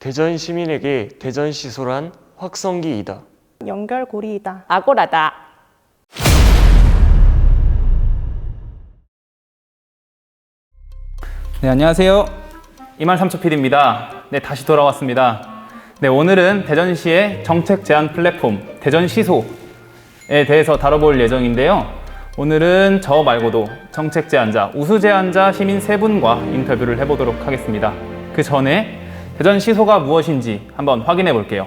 대전 시민에게 대전시소란 확성기이다. 연결고리이다. 아고라다. 네, 안녕하세요. 이말삼초 PD입니다. 네, 다시 돌아왔습니다. 네, 오늘은 대전시의 정책 제안 플랫폼 대전시소에 대해서 다뤄볼 예정인데요. 오늘은 저 말고도 정책 제안자, 우수 제안자 시민 세 분과 인터뷰를 해보도록 하겠습니다. 그 전에 대전시소가 무엇인지 한번 확인해 볼게요.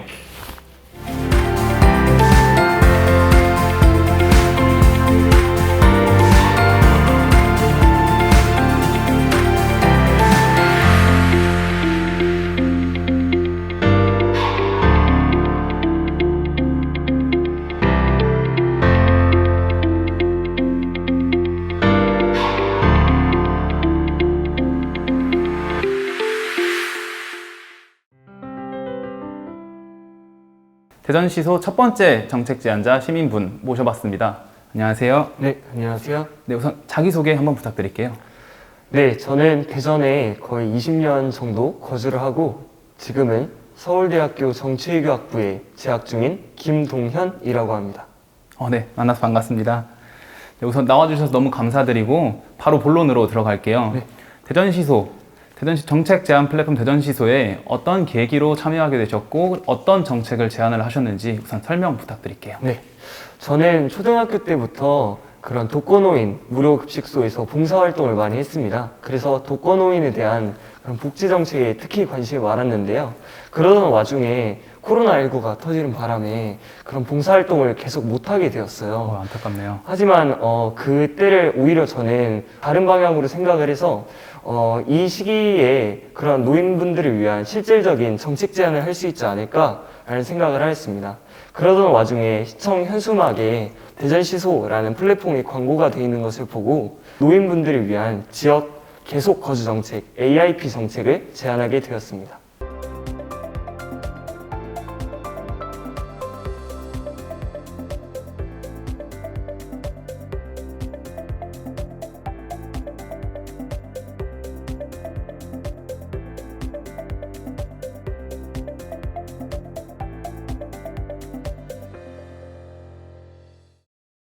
대전시소 첫 번째 정책 제안자 시민분 모셔봤습니다. 안녕하세요. 네, 안녕하세요. 네, 우선 자기소개 한번 부탁드릴게요. 네, 저는 대전에 거의 20년 정도 거주를 하고 지금은 서울대학교 정치외교학부에 재학 중인 김동현이라고 합니다. 네, 만나서 반갑습니다. 네, 우선 나와주셔서 너무 감사드리고 바로 본론으로 들어갈게요. 네. 대전시 정책 제안 플랫폼 대전시소에 어떤 계기로 참여하게 되셨고 어떤 정책을 제안을 하셨는지 우선 설명 부탁드릴게요. 네, 저는 초등학교 때부터 그런 독거노인 무료급식소에서 봉사활동을 많이 했습니다. 그래서 독거노인에 대한 그런 복지정책에 특히 관심이 많았는데요. 그러던 와중에 코로나19가 터지는 바람에 그런 봉사활동을 계속 못하게 되었어요. 안타깝네요. 하지만 그때를 오히려 저는 다른 방향으로 생각을 해서 이 시기에 그런 노인분들을 위한 실질적인 정책 제안을 할 수 있지 않을까라는 생각을 하였습니다. 그러던 와중에 시청 현수막에 대전시소라는 플랫폼이 광고가 되어 있는 것을 보고 노인분들을 위한 지역 계속 거주 정책, AIP 정책을 제안하게 되었습니다.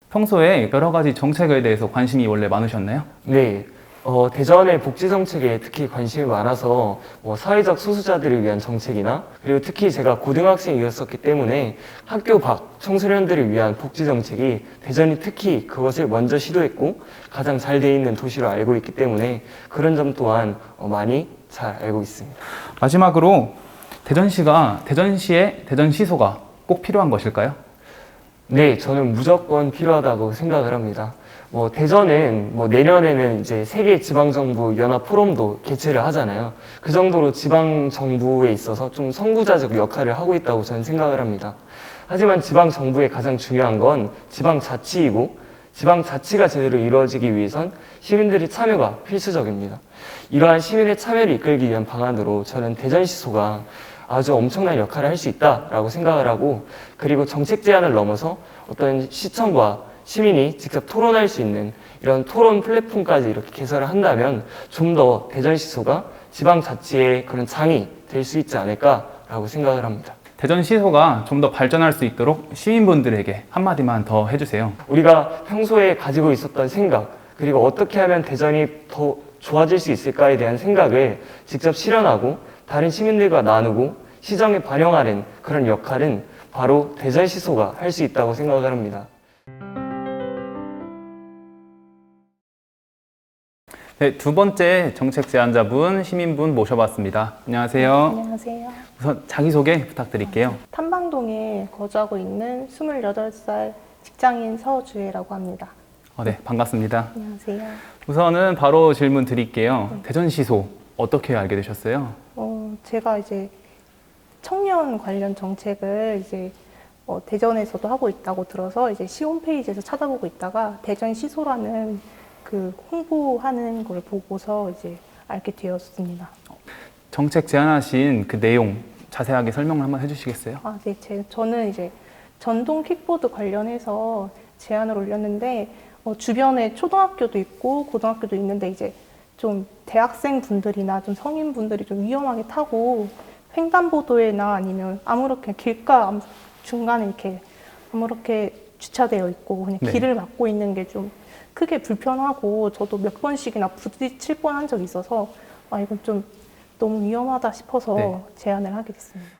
평소에 여러 가지 정책에 대해서 관심이 원래 많으셨나요? 네, 대전의 복지 정책에 특히 관심이 많아서 사회적 소수자들을 위한 정책이나 그리고 특히 제가 고등학생이었었기 때문에 학교 밖 청소년들을 위한 복지 정책이 대전이 특히 그것을 먼저 시도했고 가장 잘 돼 있는 도시로 알고 있기 때문에 그런 점 또한 많이 잘 알고 있습니다. 마지막으로 대전시의 대전시소가 꼭 필요한 것일까요? 네, 저는 무조건 필요하다고 생각을 합니다. 대전은 내년에는 이제 세계 지방정부 연합 포럼도 개최를 하잖아요. 그 정도로 지방정부에 있어서 좀 선구자적 역할을 하고 있다고 저는 생각을 합니다. 하지만 지방정부의 가장 중요한 건 지방자치이고 지방자치가 제대로 이루어지기 위해선 시민들의 참여가 필수적입니다. 이러한 시민의 참여를 이끌기 위한 방안으로 저는 대전시소가 아주 엄청난 역할을 할 수 있다라고 생각을 하고 그리고 정책 제안을 넘어서 어떤 시청과 시민이 직접 토론할 수 있는 이런 토론 플랫폼까지 이렇게 개설을 한다면 좀 더 대전시소가 지방자치의 그런 장이 될 수 있지 않을까라고 생각을 합니다. 대전시소가 좀 더 발전할 수 있도록 시민분들에게 한마디만 더 해주세요. 우리가 평소에 가지고 있었던 생각 그리고 어떻게 하면 대전이 더 좋아질 수 있을까에 대한 생각을 직접 실현하고 다른 시민들과 나누고 시정에 반영하는 그런 역할은 바로 대전시소가 할 수 있다고 생각을 합니다. 네, 두 번째 정책 제안자분, 시민분 모셔봤습니다. 안녕하세요. 안녕하세요. 우선 자기소개 부탁드릴게요. 탐방동에 거주하고 있는 28살 직장인 서주혜라고 합니다. 네, 반갑습니다. 안녕하세요. 우선은 바로 질문 드릴게요. 대전시소 어떻게 알게 되셨어요? 제가 이제 청년 관련 정책을 이제 대전에서도 하고 있다고 들어서 이제 시 홈페이지에서 찾아보고 있다가 대전시소라는 그 홍보하는 걸 보고서 이제 알게 되었습니다. 정책 제안하신 그 내용 자세하게 설명을 한번 해주시겠어요? 네, 저는 이제 전동 킥보드 관련해서 제안을 올렸는데 주변에 초등학교도 있고 고등학교도 있는데 이제 좀 대학생 분들이나 좀 성인 분들이 좀 위험하게 타고 횡단보도에나 아니면 아무렇게 길가 중간에 이렇게 아무렇게 주차되어 있고 그냥 네. 길을 막고 있는 게 좀 크게 불편하고 저도 몇 번씩이나 부딪힐 뻔한 적이 있어서 아 이건 좀 너무 위험하다 싶어서 네. 제안을 하게 됐습니다.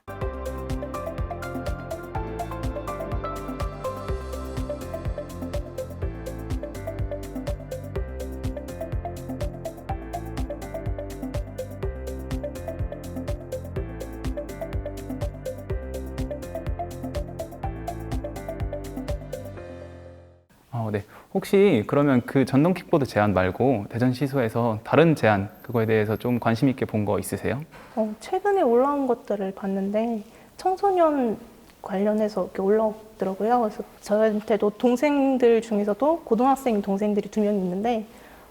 네. 혹시 그러면 그 전동 킥보드 제한 말고 대전 시소에서 다른 제한 그거에 대해서 좀 관심 있게 본 거 있으세요? 최근에 올라온 것들을 봤는데 청소년 관련해서 이렇게 올라오더라고요. 그래서 저한테도 동생들 중에서도 고등학생 동생들이 2명 있는데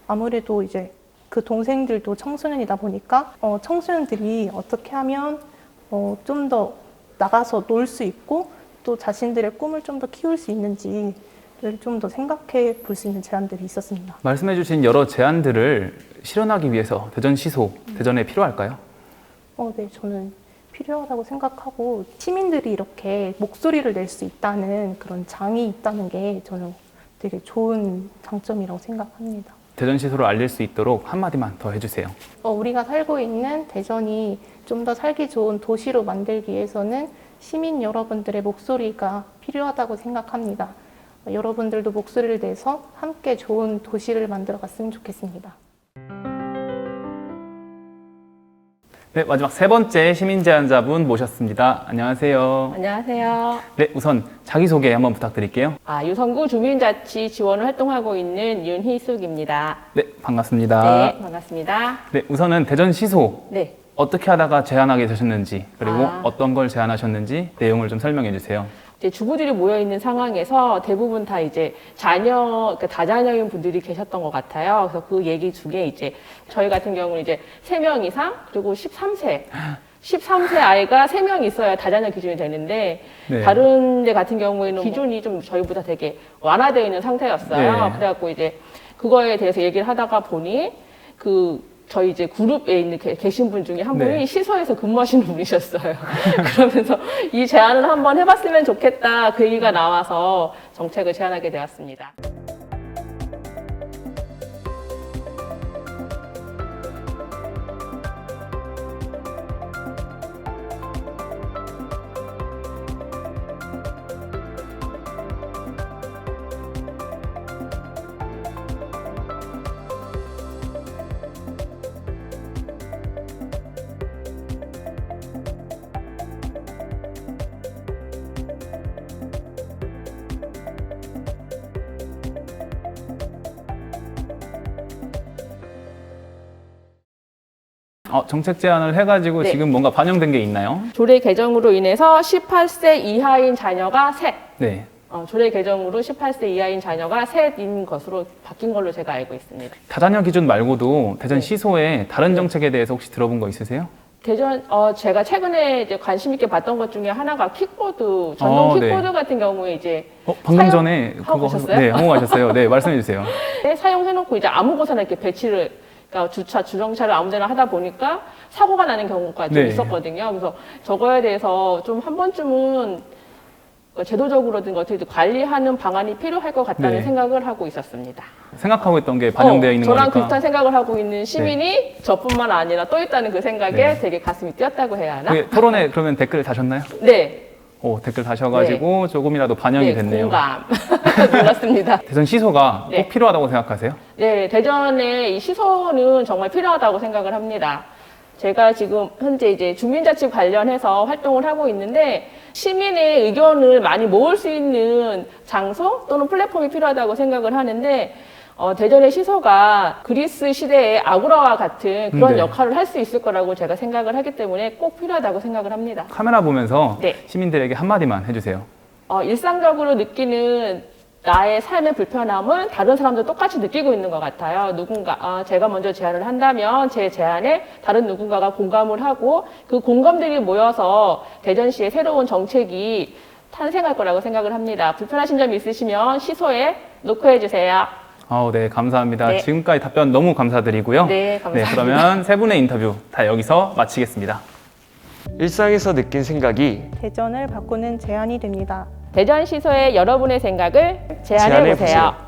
아무래도 이제 그 동생들도 청소년이다 보니까 청소년들이 어떻게 하면 좀 더 나가서 놀 수 있고 또 자신들의 꿈을 좀 더 키울 수 있는지를 좀 더 생각해 볼 수 있는 제안들이 있었습니다. 말씀해주신 여러 제안들을 실현하기 위해서 대전 시소, 대전에 필요할까요? 네, 저는 필요하다고 생각하고 시민들이 이렇게 목소리를 낼 수 있다는 그런 장이 있다는 게 저는 되게 좋은 장점이라고 생각합니다. 대전 시소를 알릴 수 있도록 한마디만 더 해주세요. 우리가 살고 있는 대전이 좀 더 살기 좋은 도시로 만들기 위해서는 시민 여러분들의 목소리가 필요하다고 생각합니다. 여러분들도 목소리를 내서 함께 좋은 도시를 만들어 갔으면 좋겠습니다. 네, 마지막 세 번째 시민 제안자분 모셨습니다. 안녕하세요. 안녕하세요. 네, 우선 자기소개 한번 부탁드릴게요. 유성구 주민자치 지원을 활동하고 있는 윤희숙입니다. 네, 반갑습니다. 네, 반갑습니다. 네, 우선은 대전 시소 네. 어떻게 하다가 제안하게 되셨는지 그리고 아. 어떤 걸 제안하셨는지 내용을 좀 설명해 주세요. 이제 주부들이 모여 있는 상황에서 대부분 다 이제 그러니까 다자녀인 분들이 계셨던 것 같아요. 그래서 그 얘기 중에 이제 저희 같은 경우는 이제 3명 이상 그리고 13세 아이가 3명 있어야 다자녀 기준이 되는데 네. 다른 데 같은 경우에는 기준이 좀 저희보다 되게 완화되어 있는 상태였어요. 네. 그래갖고 이제 그거에 대해서 얘기를 하다가 보니 저희 이제 그룹에 있는 계신 분 중에 한 분이 네. 시소에서 근무하시는 분이셨어요. 그러면서 이 제안을 한번 해봤으면 좋겠다 그 얘기가 나와서 정책을 제안하게 되었습니다. 정책 제안을 해가지고 네. 지금 뭔가 반영된 게 있나요? 조례 개정으로 인해서 18세 이하인 자녀가 셋. 네. 조례 개정으로 18세 이하인 자녀가 셋인 것으로 바뀐 걸로 제가 알고 있습니다. 다자녀 기준 말고도 대전 네. 시소에 다른 정책에 대해서 혹시 들어본 거 있으세요? 제가 최근에 이제 관심 있게 봤던 것 중에 하나가 킥보드, 전동 네. 킥보드 같은 경우에 이제 방금 전에 하고 그거 가셨어요? 네, 하고 가셨어요. 네, 말씀해 주세요. 사용해놓고 이제 아무 곳에나 이렇게 배치를, 그러니까 주정차를 아무 데나 하다 보니까 사고가 나는 경우가 좀 네. 있었거든요. 그래서 저거에 대해서 좀 한 번쯤은 제도적으로든 어떻게 관리하는 방안이 필요할 것 같다는 네. 생각을 하고 있었습니다. 생각하고 있던 게 반영되어 있는 저랑 거니까. 비슷한 생각을 하고 있는 시민이 저뿐만 아니라 또 있다는 그 생각에 네. 되게 가슴이 뛰었다고 해야 하나? 그 토론에 그러면 댓글 다셨나요? 네. 댓글 다셔가지고 조금이라도 반영이 됐네요. 공감. 눌렀습니다. 대전 시소가 네. 꼭 필요하다고 생각하세요? 네, 대전의 이 시소는 정말 필요하다고 생각을 합니다. 제가 지금 현재 이제 주민자치 관련해서 활동을 하고 있는데 시민의 의견을 많이 모을 수 있는 장소 또는 플랫폼이 필요하다고 생각을 하는데 대전의 시소가 그리스 시대의 아고라와 같은 그런 네. 역할을 할 수 있을 거라고 제가 생각을 하기 때문에 꼭 필요하다고 생각을 합니다. 카메라 보면서 네. 시민들에게 한마디만 해주세요. 일상적으로 느끼는 나의 삶의 불편함을 다른 사람도 똑같이 느끼고 있는 것 같아요. 제가 먼저 제안을 한다면 제 제안에 다른 누군가가 공감을 하고 그 공감들이 모여서 대전시의 새로운 정책이 탄생할 거라고 생각을 합니다. 불편하신 점이 있으시면 시소에 노크해 주세요. 네, 감사합니다. 네. 지금까지 답변 너무 감사드리고요. 네, 감사합니다. 그러면 세 분의 인터뷰 다 여기서 마치겠습니다. 일상에서 느낀 생각이 대전을 바꾸는 제안이 됩니다. 대전시소의 여러분의 생각을 제안해 보세요.